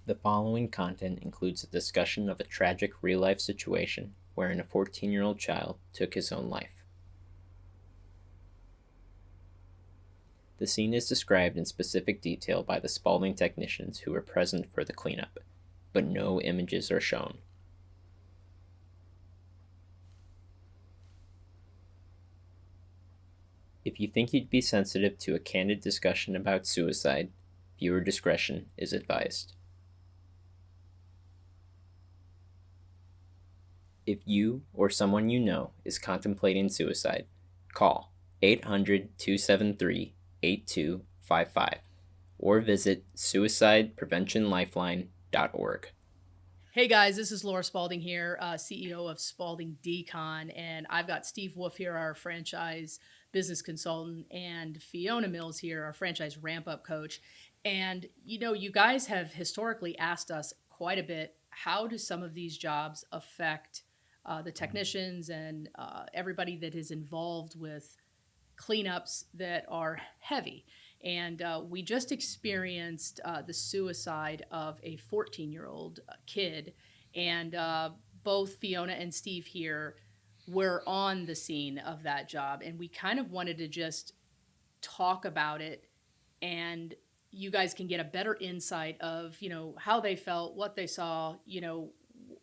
The following content includes a discussion of a tragic real-life situation wherein a 14-year-old child took his own life. The scene is described in specific detail by the Spalding technicians who were present for the cleanup, but no images are shown. If you think you'd be sensitive to a candid discussion about suicide, viewer discretion is advised. If you or someone you know is contemplating suicide, call 800-273-8255 or visit suicidepreventionlifeline.org. Hey guys, this is Laura Spalding here, CEO of Spalding Decon, and I've got Steve Wolf here, our franchise business consultant, and Fiona Mills here, our franchise ramp-up coach. And you guys have historically asked us quite a bit, how do some of these jobs affect the technicians and everybody that is involved with cleanups that are heavy? And we just experienced the suicide of a 14-year-old kid. And both Fiona and Steve here were on the scene of that job. And we kind of wanted to just talk about it. And you guys can get a better insight of, how they felt, what they saw,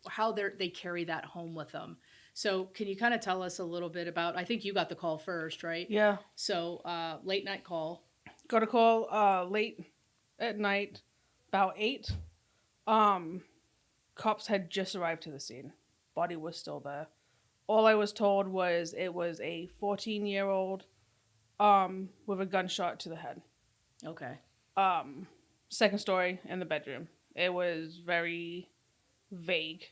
how they carry that home with them. So can you kind of tell us a little bit about, I think you got the call first, right? Yeah. So late night call. Got a call late at night, about 8. Cops had just arrived to the scene. Body was still there. All I was told was it was a 14-year-old with a gunshot to the head. Okay. Second story in the bedroom. It was very vague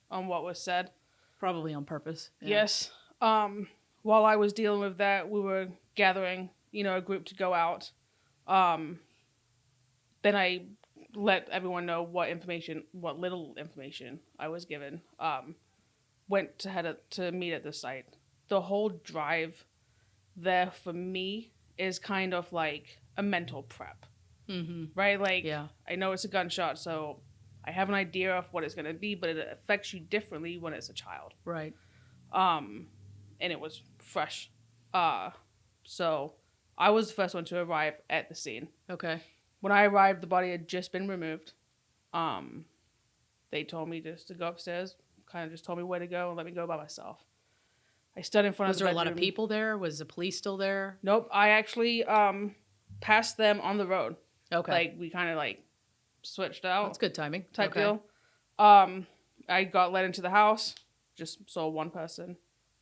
on what was said. Probably on purpose. Yeah. Yes. While I was dealing with that, we were gathering, a group to go out. Then I let everyone know what little information I was given. Went to head to meet at the site. The whole drive there for me is kind of like a mental prep, right? Like, yeah. I know it's a gunshot, so I have an idea of what it's going to be, but it affects you differently when it's a child. Right. And it was fresh. So I was the first one to arrive at the scene. Okay. When I arrived, the body had just been removed. They told me just to go upstairs, kind of just told me where to go and let me go by myself. I stood in front of the bedroom. Was there a lot of people there? Was the police still there? Nope. I actually passed them on the road. Okay. Like, we kind of switched out. That's good timing. Type deal. I got led into the house, just saw one person,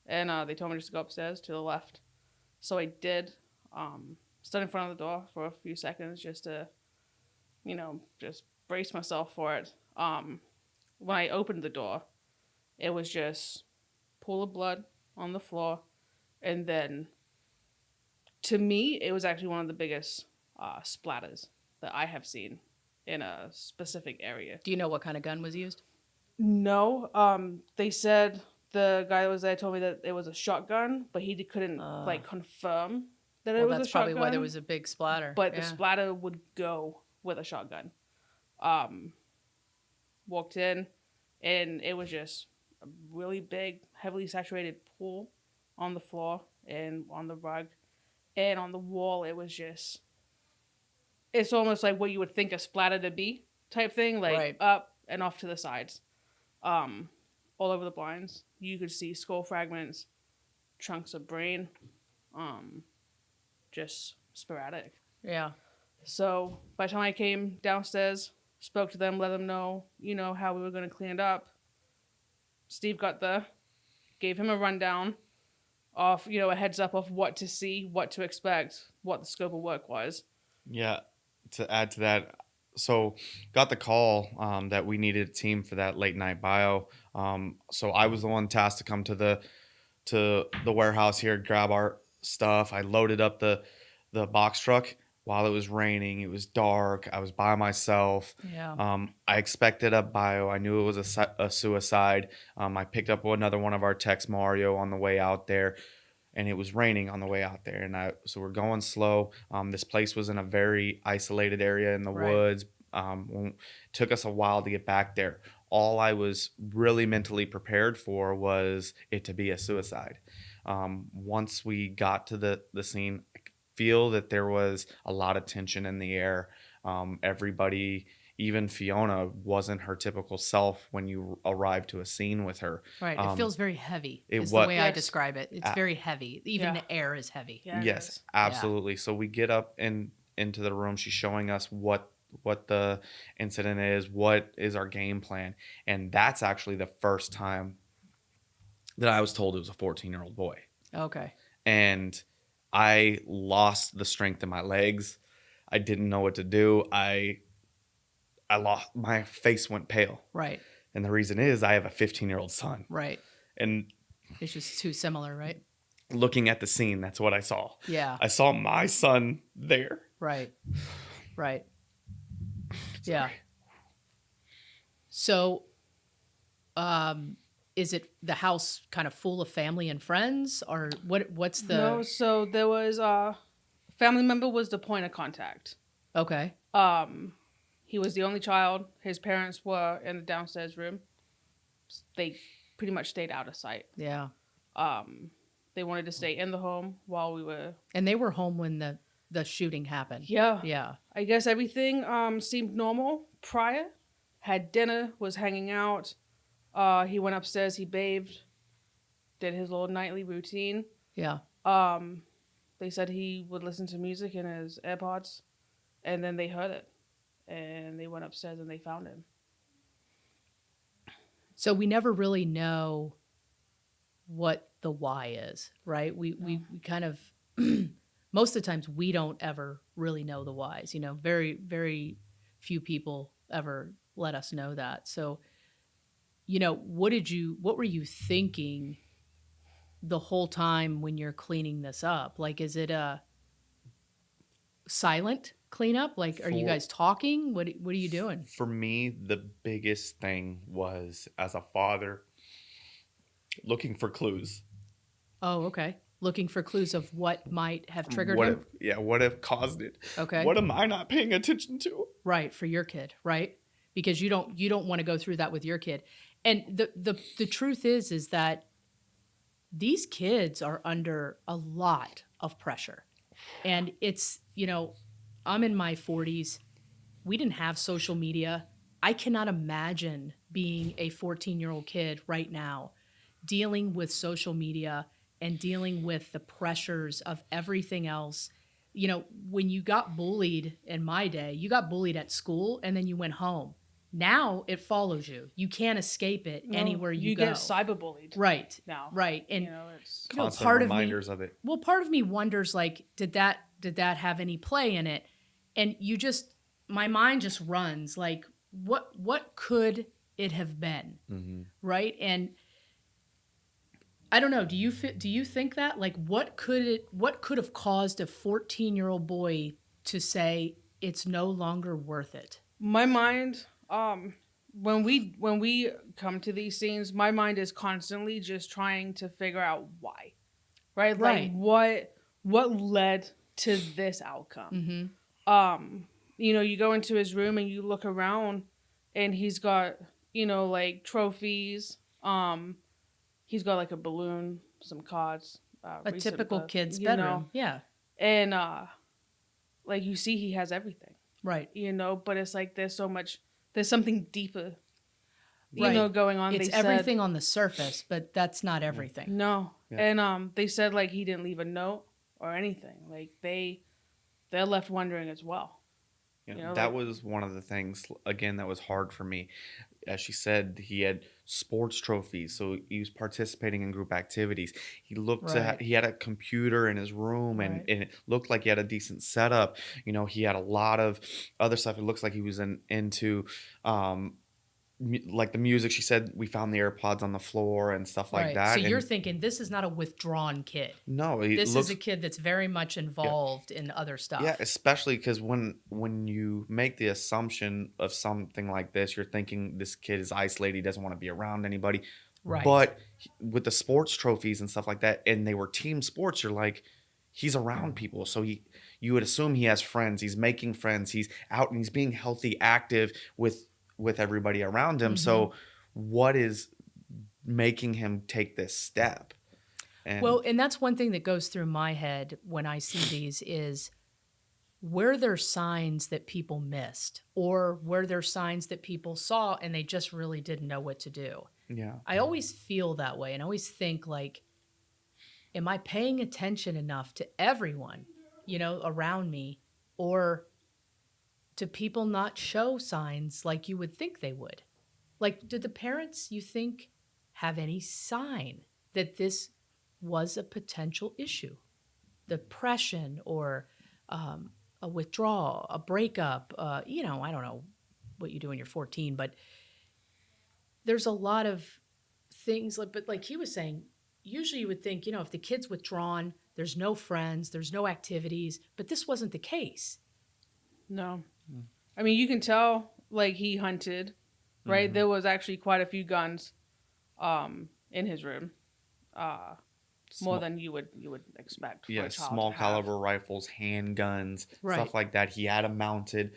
and they told me just to go upstairs to the left. So I did. Stood in front of the door for a few seconds just to, just brace myself for it. When I opened the door, it was just pool of blood on the floor. And then, to me, it was actually one of the biggest splatters that I have seen in a specific area. Do you know what kind of gun was used? No. They said the guy that was there told me that it was a shotgun, but he couldn't confirm that it was a shotgun. That's probably why there was a big splatter. But the splatter would go with a shotgun. Walked in, and it was just a really big, heavily saturated pool on the floor and on the rug. And on the wall, it was just... It's almost like what you would think a splatter to be type thing, like right. Up and off to the sides. All over the blinds. You could see skull fragments, chunks of brain, just sporadic. Yeah. So by the time I came downstairs, spoke to them, let them know, how we were going to clean it up. Steve got there, gave him a rundown of, a heads up of what to see, what to expect, what the scope of work was. Yeah. To add to that, so got the call that we needed a team for that late night bio. So I was the one tasked to come to the warehouse here, grab our stuff. I loaded up the box truck while it was raining. It was dark. I was by myself. Yeah. I expected a bio. I knew it was a suicide. I picked up another one of our techs, Mario, on the way out there. And it was raining on the way out there. So we're going slow. This place was in a very isolated area in the woods, Took us a while to get back there. All I was really mentally prepared for was it to be a suicide. Once we got to the scene, I could feel that there was a lot of tension in the air. Everybody, even Fiona, wasn't her typical self when you arrived to a scene with her. Right. It feels very heavy. it Is wa- the way I Yes. describe it. It's very heavy. Even Yeah. the air is heavy. Yeah, it Yes, is. absolutely. So we get up into the room. She's showing us what the incident is, what is our game plan, and that's actually the first time that I was told it was a 14-year-old boy, Okay. and I lost the strength in my legs. I didn't know what to do. I lost, my face went pale, Right. and the reason is I have a 15-year-old son, Right. and It's just too similar, right? looking at the scene, that's what I saw. Yeah. I saw my son there. Right. Right. Yeah. So, is it the house kind of full of family and friends, or what's the? No, so there was a family member was the point of contact. Okay. He was the only child. His parents were in the downstairs room. They pretty much stayed out of sight. Yeah. They wanted to stay in the home while we were. And they were home when the shooting happened. Yeah. Yeah. I guess everything seemed normal prior. Had dinner, was hanging out. He went upstairs, he bathed, did his little nightly routine. Yeah. They said he would listen to music in his AirPods, and then they heard it. And they went upstairs and they found him. So we never really know what the why is, right? We kind of most of the times we don't ever really know the whys. You know, very very few people ever let us know that. So, you know, what were you thinking the whole time when you're cleaning this up? Like, is it a silent cleanup? Like, are you guys talking? What are you doing? For me, the biggest thing was, as a father, looking for clues. Oh, okay. Looking for clues of what might have triggered What him. what have caused it? Okay. What am I not paying attention to? Right, for your kid, right? Because you don't want to go through that with your kid. And the truth is that these kids are under a lot of pressure. And it's, you know, I'm in my 40s. We didn't have social media. I cannot imagine being a 14-year-old kid right now dealing with social media and dealing with the pressures of everything else. You know, when you got bullied in my day, you got bullied at school and then you went home. Now it follows you. You can't escape it anywhere you go. get cyberbullied. Right. Now. Right. And You know, it's you know, Constant part of reminders of it. well, part of me wonders, like, did that have any play in it? And my mind just runs like, what could it have been? Mm-hmm. Right. And I don't know. Do you think that, like, what could have caused a 14-year-old boy to say it's no longer worth it? my mind. When we come to these scenes, my mind is constantly just trying to figure out why, right? Right. Like what led to this outcome. Mm-hmm. You know, you go into his room and you look around, and he's got, you know, like trophies. He's got like a balloon, some cards. A typical kid's you bedroom. know. Yeah. And like you see, he has everything, Right. you know. But it's like there's something deeper, you Right. know, going on. It's They said- everything on the surface, but that's not everything. No. Yeah. And they said like he didn't leave a note or anything. Like they're left wondering as well. You know, You know, that like- was one of the things, again, that was hard for me. As she said, he had sports trophies, so he was participating in group activities. He looked Right. he had a computer in his room, and, Right. and it looked like he had a decent setup. You know, he had a lot of other stuff. It looks like he was into like the music. She said we found the AirPods on the floor and stuff like Right. that. So you're and thinking this is not a withdrawn kid. no, he This looks, is a kid that's very much involved in other stuff. yeah, especially because when you make the assumption of something like this, you're thinking this kid is isolated, he doesn't want to be around anybody. Right. But with the sports trophies and stuff like that, and they were team sports, you're like, he's around people. So you would assume he has friends. He's making friends. He's out and he's being healthy, active with everybody around him. So what is making him take this step? And Well, and that's one thing that goes through my head when I see these is, were there signs that people missed, or were there signs that people saw and they just really didn't know what to do? yeah. I always feel that way, and I always think like, am I paying attention enough to everyone, around me, or do people not show signs like you would think they would? Like, did the parents, you think, have any sign that this was a potential issue? Depression or a withdrawal, a breakup, I don't know what you do when you're 14, but there's a lot of things, but like he was saying, usually you would think, if the kid's withdrawn, there's no friends, there's no activities, but this wasn't the case. No. I mean, you can tell, like, he hunted, right? Mhm. There was actually quite a few guns in his room. More than you would expect for a child small to have. caliber rifles, handguns, Right. stuff like that. He had a mounted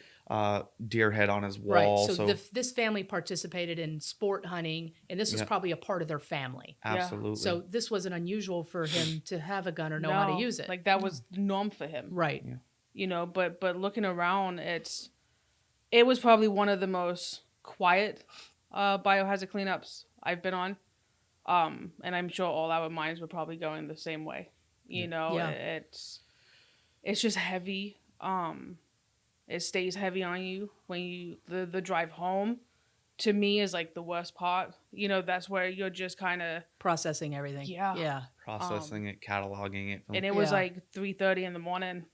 deer head on his Right. wall. So this family participated in sport hunting, and this was Yeah. probably a part of their family. Absolutely. So this wasn't unusual for him to have a gun or know how to use it. Like, that was the norm for him. Right. Yeah. But looking around, it was probably one of the most quiet biohazard cleanups I've been on. And I'm sure all our minds were probably going the same way. Yeah. It's just heavy. It stays heavy on you when the drive home, to me, is like the worst part. That's where you're just kind of Processing everything. Yeah. Yeah. Processing it, cataloging it. And it was Yeah. like 3:30 in the morning,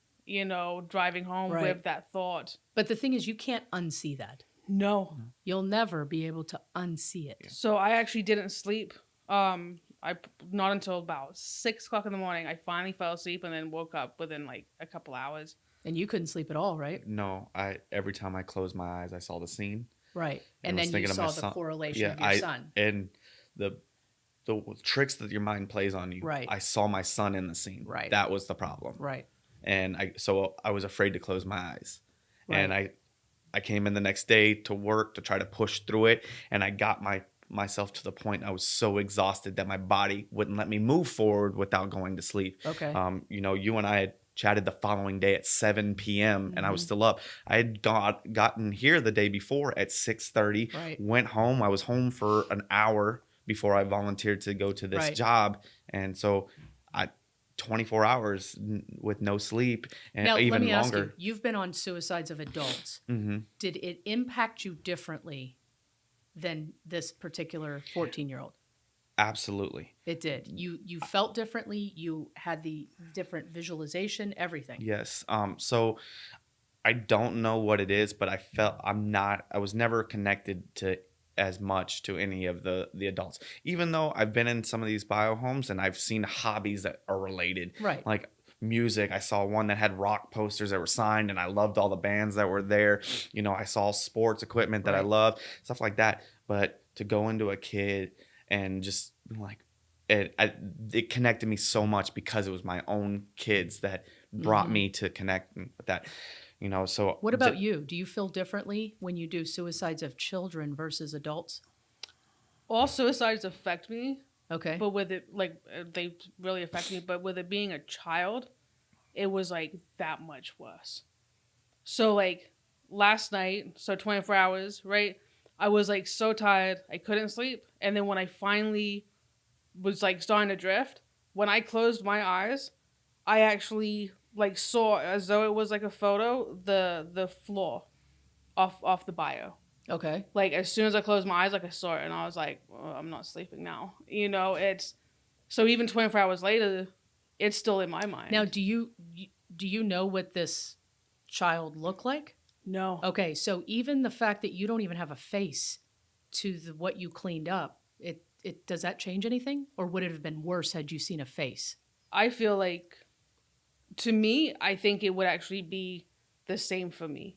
driving home Right. with that thought. But the thing is, you can't unsee that. No. You'll never be able to unsee it. So I actually didn't sleep. Not until about 6:00 in the morning. I finally fell asleep and then woke up within like a couple hours. And you couldn't sleep at all, right? No, every time I closed my eyes, I saw the scene. Right. I And was then you thinking of my saw the son. correlation of your son. And the tricks that your mind plays on you. Right. I saw my son in the scene. Right. That was the problem. Right. And I was afraid to close my eyes. Right. And I came in the next day to work to try to push through it, and I got myself to the point I was so exhausted that my body wouldn't let me move forward without going to sleep. Okay. You and I had chatted the following day at 7 p.m. and I was Mhm. still up. I had gotten here the day before at 6:30. Right. Went home. I was home for an hour before I volunteered to go to this Right. job, and so 24 hours with no sleep and Now, even let me ask longer. you, you've been on suicides of adults. Hmm. Did it impact you differently than this particular 14-year-old? Absolutely. It did. You felt differently. You had the different visualization, everything. Yes. So I don't know what it is, but I was never connected to as much to any of the adults, even though I've been in some of these bio homes and I've seen hobbies that are related, Right. like music. I saw one that had rock posters that were signed and I loved all the bands that were there. I saw sports equipment that I Right. loved, stuff like that. But to go into a kid and just like it connected me so much because it was my own kids that brought Mhm. me to connect with that. So What about you? Do you feel differently when you do suicides of children versus adults? All suicides affect me, Okay. but with it, like, they really affect me. But with it being a child, it was like that much worse. So like last night, so 24 hours, right? I was like so tired, I couldn't sleep. And then when I finally was like starting to drift, when I closed my eyes, I actually like saw, as though it was like a photo, the floor off the bio. Okay. Like as soon as I closed my eyes, like I saw it, and I was like, oh, I'm not sleeping now. It's so even 24 hours later, it's still in my mind. Now, do you know what this child looked like? No. Okay, so even the fact that you don't even have a face to what you cleaned up, it does that change anything, or would it have been worse had you seen a face? I feel like, to me, I think it would actually be the same for me.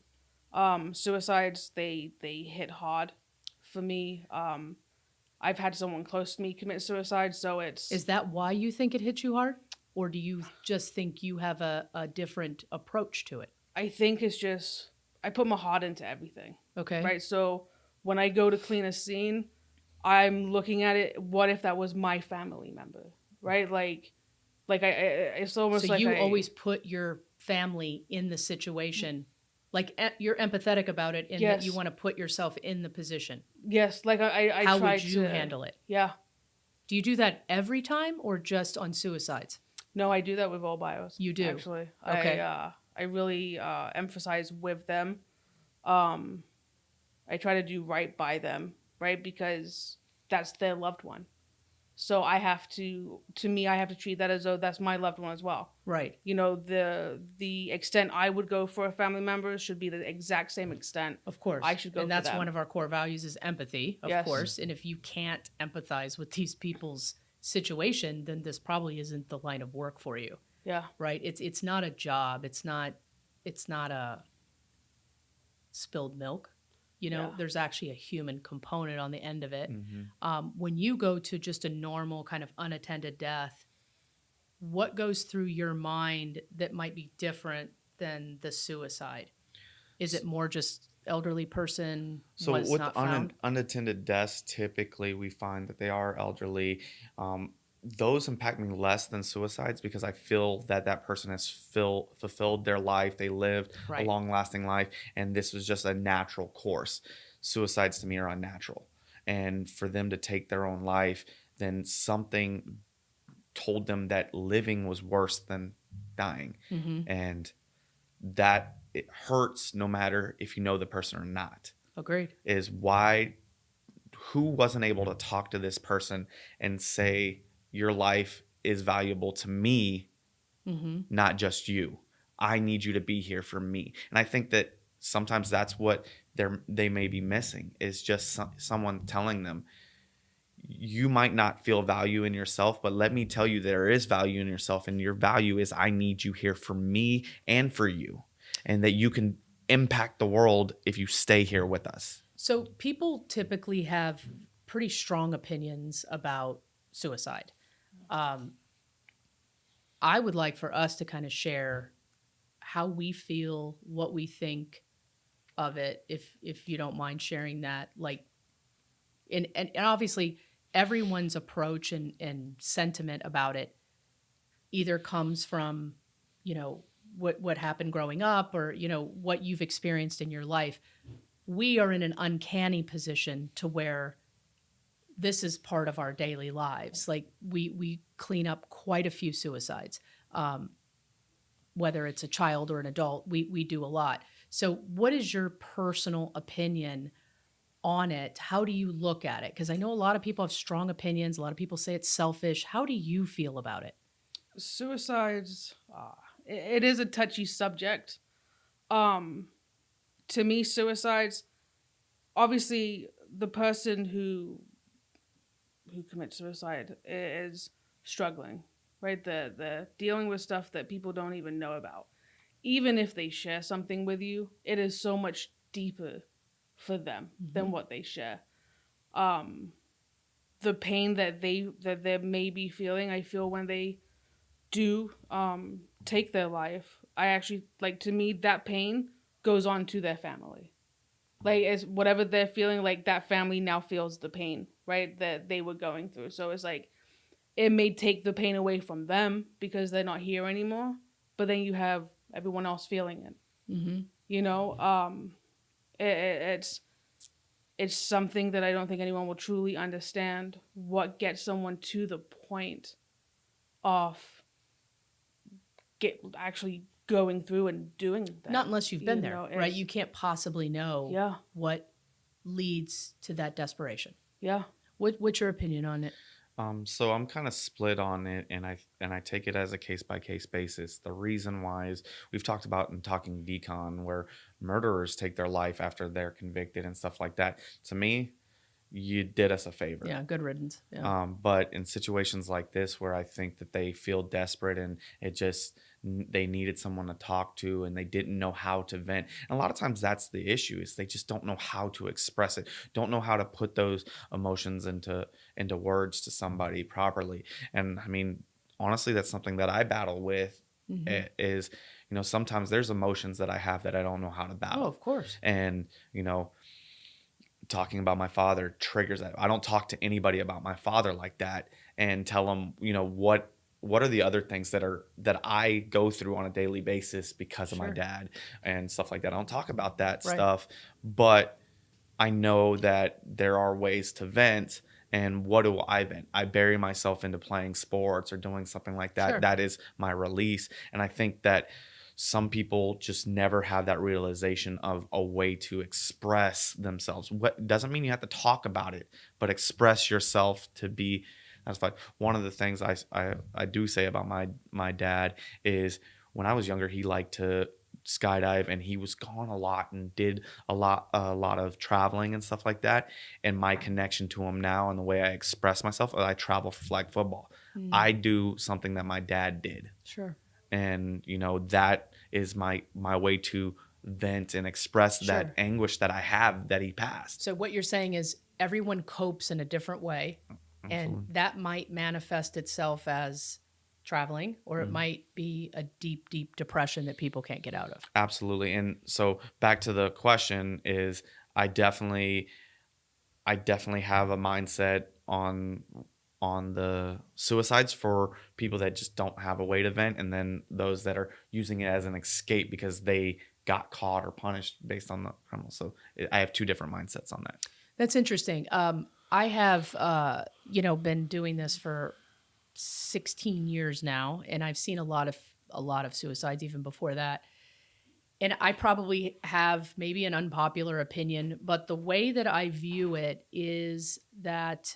Suicides, they hit hard for me. I've had someone close to me commit suicide, so it's... Is that why you think it hit you hard? or do you just think you have a different approach to it? I think it's just I put my heart into everything. Okay. Right. So when I go to clean a scene, I'm looking at it. What if that was my family member? Right. Like it's almost So like you I always put your family in the situation, like you're empathetic about it, and that you Yes. want to put yourself in the position. yes, like I How try would you to handle it? Yeah. Do you do that every time or just on suicides? No, I do that with all bios. You do? Actually. Okay. I really emphasize with them. I try to do right by them, right? Because that's their loved one. So I have to treat that as though that's my loved one as well. Right. You know, the extent I would go for a family member should be the exact same extent Of course. I should go and for that's them. one of our core values is empathy, of Yes. course. And if you can't empathize with these people's situation, then this probably isn't the line of work for you. Yeah. Right? It's not a job. It's not a spilled milk. You know, Yeah. there's actually a human component on the end of it. Mm-hmm. When you go to just a normal kind of unattended death, what goes through your mind that might be different than the suicide? Is it more just elderly person So was with not found? unattended deaths, typically we find that they are elderly. Those impact me less than suicides because I feel that that person has fulfilled their life. They lived Right. a long-lasting life, and this was just a natural course. Suicides to me are unnatural, and for them to take their own life, then something told them that living was worse than dying, Mm-hmm. and that it hurts no matter if you know the person or not. Agreed. Is why who wasn't able to talk to this person and say your life is valuable to me, Mm-hmm. not just you. I need you to be here for me. And I think that sometimes that's what they may be missing is just someone telling them you might not feel value in yourself, but let me tell you there is value in yourself, and your value is I need you here for me and for you, and that you can impact the world if you stay here with us. So people typically have pretty strong opinions about suicide. I would like for us to kind of share how we feel, what we think of it, if you don't mind sharing that. Like, and obviously everyone's approach and sentiment about it either comes from, you know, what happened growing up or, you know, what you've experienced in your life. We are in an uncanny position to where this is part of our daily lives. Like we clean up quite a few suicides, whether it's a child or an adult, we do a lot. So what is your personal opinion on it? How do you look at it? Because I know a lot of people have strong opinions. A lot of people say it's selfish. How do you feel about it? Suicides, it is a touchy subject. To me, suicides, obviously the person who commits suicide is struggling, right? They're dealing with stuff that people don't even know about. Even if they share something with you, it is so much deeper for them than what they share. The pain that they may be feeling, I feel when they do take their life, I actually, like, to me, that pain goes on to their family. Like, as whatever they're feeling, like, that family now feels the pain, right, that they were going through. So it's like, it may take the pain away from them because they're not here anymore, but then you have everyone else feeling it. Mm-hmm. You know, it's something that I don't think anyone will truly understand what gets someone to the point of actually going through and doing that. Not unless you've been You there, know, right? it's- You can't possibly know Yeah, what leads to that desperation. yeah. What's your opinion on it? So I'm kind of split on it, and I take it as a case by case basis. The reason why is we've talked about in talking Decon where murderers take their life after they're convicted and stuff like that. To me, you did us a favor. Yeah, good riddance. Yeah. But in situations like this where I think that they feel desperate and they needed someone to talk to and they didn't know how to vent. And a lot of times that's the issue is they just don't know how to express it, don't know how to put those emotions into words to somebody properly. And I mean, honestly, that's something that I battle with. Is, you know, sometimes there's emotions that I have that I don't know how to battle. Oh, of course. And, you know, talking about my father triggers that. I don't talk to anybody about my father like that and tell them, you know, what are the other things that I go through on a daily basis because of my Sure. dad and stuff like that. I don't talk about that Right. stuff, but I know that there are ways to vent. And what do I vent? I bury myself into playing sports or doing something like that. Sure. That is my release. And I think that some people just never have that realization of a way to express themselves. What doesn't mean you have to talk about it, but express yourself to be. That's like one of the things I do say about my dad is when I was younger, he liked to skydive and he was gone a lot and did a lot of traveling and stuff like that. And my connection to him now and the way I express myself, I travel for flag football. I do something that my dad did. Sure. And you know, that is my way to vent and express that Sure. anguish that I have that he passed. So what you're saying is everyone copes in a different way, Absolutely. and that might manifest itself as traveling, or it might be a deep, deep depression that people can't get out of. Absolutely. And so back to the question is I definitely have a mindset on the suicides for people that just don't have a way to vent, and then those that are using it as an escape because they got caught or punished based on the criminal. So I have two different mindsets on that. That's interesting. I have, been doing this for 16 years now, and I've seen a lot of suicides even before that. And I probably have maybe an unpopular opinion, but the way that I view it is that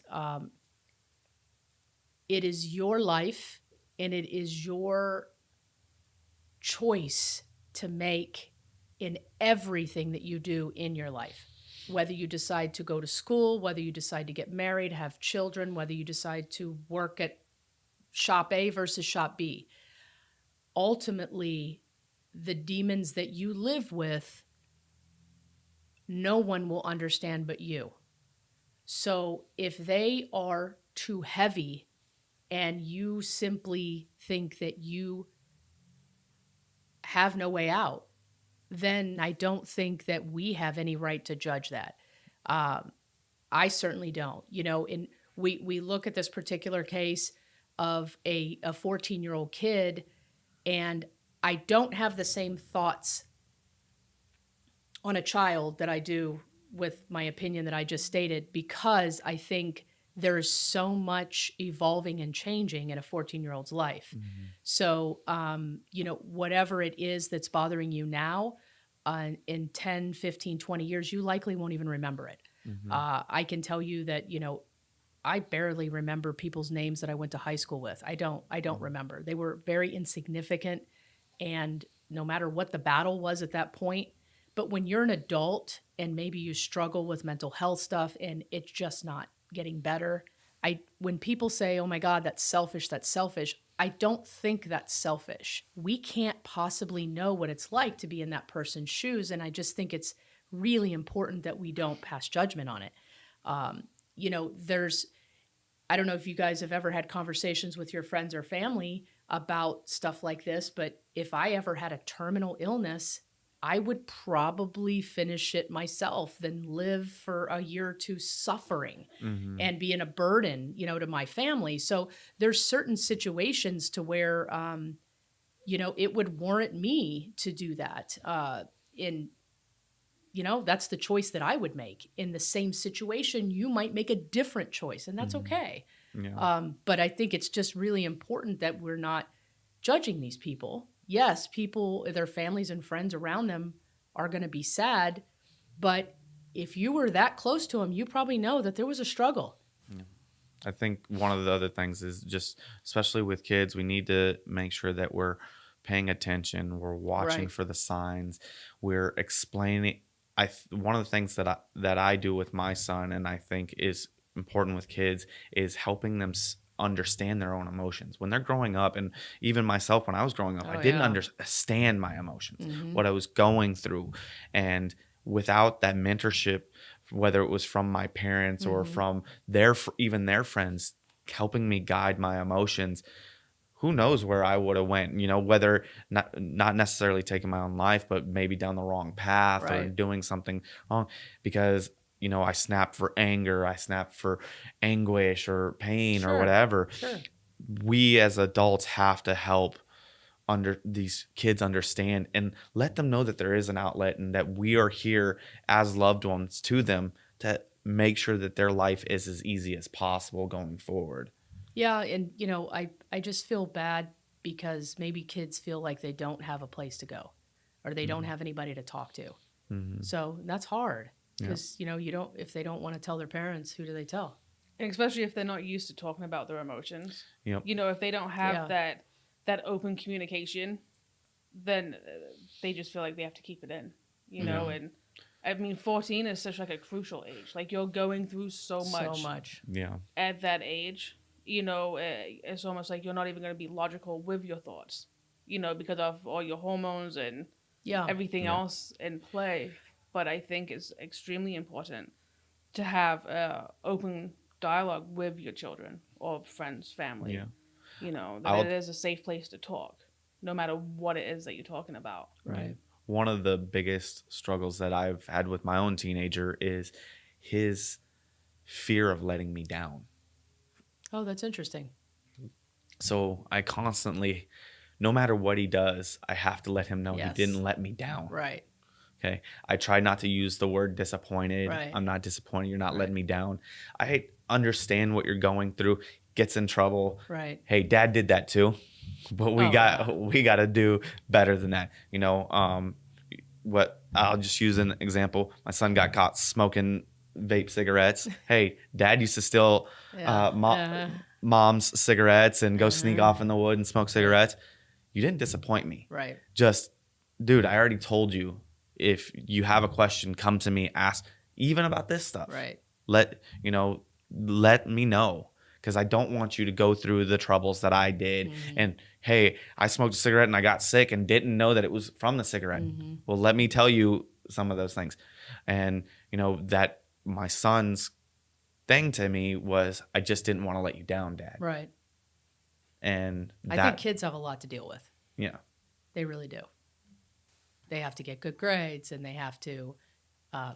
it is your life and it is your choice to make in everything that you do in your life. Whether you decide to go to school, whether you decide to get married, have children, whether you decide to work at shop A versus shop B. Ultimately, the demons that you live with, no one will understand but you. So if they are too heavy and you simply think that you have no way out, then I don't think that we have any right to judge that. I certainly don't. You know, we look at this particular case of a 14-year-old kid, and I don't have the same thoughts on a child that I do with my opinion that I just stated, because I think there is so much evolving and changing in a 14-year-old's life. So, whatever it is that's bothering you now, in 10, 15, 20 years, you likely won't even remember it. I can tell you that, I barely remember people's names that I went to high school with. I don't remember. They were very insignificant, and no matter what the battle was at that point. But when you're an adult and maybe you struggle with mental health stuff and it's just not getting better, when people say, "Oh my God, that's selfish," I don't think that's selfish. We can't possibly know what it's like to be in that person's shoes, and I just think it's really important that we don't pass judgment on it. I don't know if you guys have ever had conversations with your friends or family about stuff like this, but if I ever had a terminal illness, I would probably finish it myself than live for a year or two suffering and being a burden, to my family. So there's certain situations to where, it would warrant me to do that. That's the choice that I would make. In the same situation, you might make a different choice, and that's okay. Yeah. But I think it's just really important that we're not judging these people. Yes, people, their families and friends around them are going to be sad, but if you were that close to them, you probably know that there was a struggle. I think one of the other things is just, especially with kids, we need to make sure that we're paying attention, we're watching Right. for the signs, we're explaining. One of the things that I do with my son, and I think is important with kids, is helping them understand their own emotions when they're growing up. And even myself, when I was growing up, I didn't understand my emotions, what I was going through. And without that mentorship, whether it was from my parents or from even their friends helping me guide my emotions, who knows where I would have went, whether not necessarily taking my own life, but maybe down the wrong path or Right. doing something wrong because, I snapped for anger, I snapped for anguish or pain or Sure. whatever. Sure. We as adults have to help these kids understand and let them know that there is an outlet and that we are here as loved ones to them to make sure that their life is as easy as possible going forward. Yeah, and I just feel bad because maybe kids feel like they don't have a place to go or they don't have anybody to talk to. Mm-hmm. So that's hard Yeah. because if they don't want to tell their parents, who do they tell? And especially if they're not used to talking about their emotions. Yep. If they don't have Yeah. that open communication, then they just feel like they have to keep it in. And I mean, 14 is such like a crucial age. Like you're going through so much Yeah. at that age. It's almost like you're not even going to be logical with your thoughts. Because of all your hormones and Yeah. everything Yeah. else in play. But I think it's extremely important to have open dialogue with your children or friends, family. Yeah. That it is a safe place to talk, no matter what it is that you're talking about. Right. One of the biggest struggles that I've had with my own teenager is his fear of letting me down. Oh, that's interesting. So I constantly, no matter what he does, I have to let him know Yes. he didn't let me down. Right. Okay. I try not to use the word disappointed. Right. I'm not disappointed. You're not Right. letting me down. I understand what you're going through. Gets in trouble. Right. Hey, dad did that too. But we Oh, got to do better than that. What I'll just use an example. My son got caught smoking vape cigarettes. Hey, dad used to steal Yeah. mom's cigarettes and go sneak Uh-huh. off in the wood and smoke cigarettes. You didn't disappoint me. Right. Just, dude, I already told you. If you have a question, come to me, ask, even about this stuff. Right. Let me know, because I don't want you to go through the troubles that I did. Mhm. And hey, I smoked a cigarette and I got sick and didn't know that it was from the cigarette. Mhm. Well, let me tell you some of those things. And that my son's thing to me was, I just didn't want to let you down, Dad. Right. And I think kids have a lot to deal with. yeah. They really do. They have to get good grades and they have to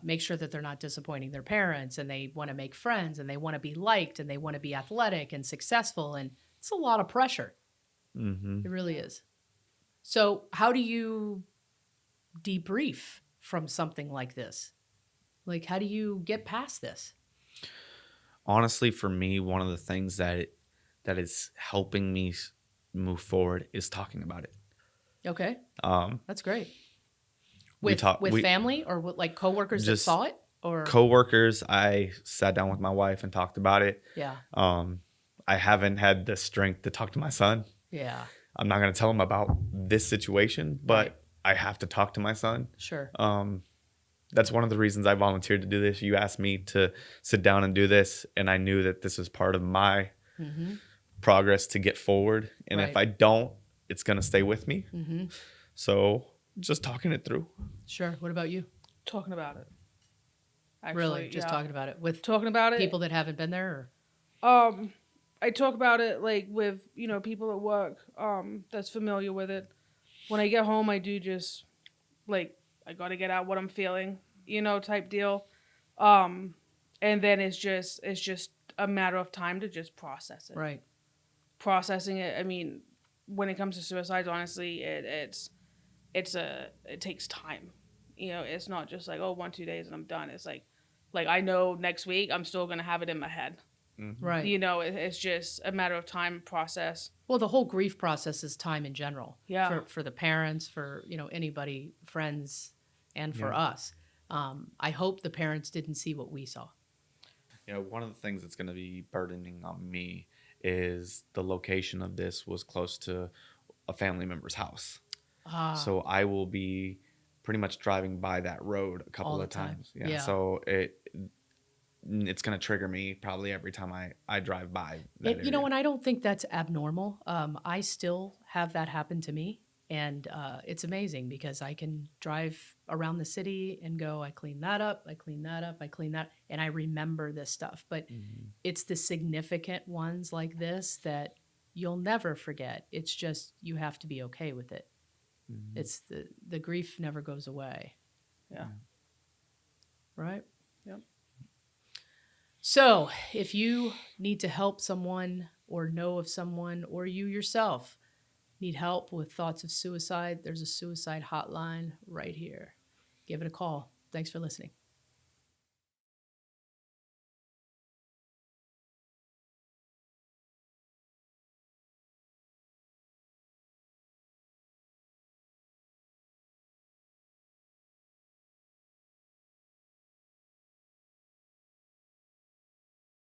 make sure that they're not disappointing their parents, and they want to make friends and they want to be liked and they want to be athletic and successful. And it's a lot of pressure. Mm-hmm. It really is. So how do you debrief from something like this? Like, how do you get past this? Honestly, for me, one of the things that is helping me move forward is talking about it. Okay. That's great. We With family or with like coworkers that just saw it, or coworkers. I sat down with my wife and talked about it. yeah. I haven't had the strength to talk to my son. Yeah. I'm not going to tell him about this situation, but Right. I have to talk to my son. Sure. That's one of the reasons I volunteered to do this. You asked me to sit down and do this, and I knew that this was part of my Mm-hmm. progress to get forward. And if I Right. don't, it's going to stay with me. Mm-hmm. So just talking it through. Sure. What about you? Talking about it. Really, just talking about it with talking about it. people that haven't been there? I talk about it like with people at work that's familiar with it. When I get home, I do just like I gotta get out what I'm feeling, type deal. And then it's just a matter of time to just process it. Right. Processing it. I mean, when it comes to suicides, honestly, it takes time. It's not just like 1-2 days and I'm done. It's like I know next week I'm still gonna have it in my head. Right. It's just a matter of time process. Well, the whole grief process is time in general. Yeah. For the parents, for anybody, friends, and for us. I hope the parents didn't see what we saw. One of the things that's going to be burdening on me is the location of this was close to a family member's house. So I will be pretty much driving by that road a couple All the of time. times. Yeah. Yeah. So it's going to trigger me probably every time I drive by that area. And I don't think that's abnormal. I still have that happen to me. And it's amazing because I can drive around the city and go, I clean that up, I clean that up, I clean that. And I remember this stuff. But it's the significant ones like this that you'll never forget. It's just you have to be okay with it. Mhm. It's the grief never goes away. Yeah. Right? Yep. So, if you need to help someone or know of someone or you yourself need help with thoughts of suicide, there's a suicide hotline right here. Give it a call. Thanks for listening.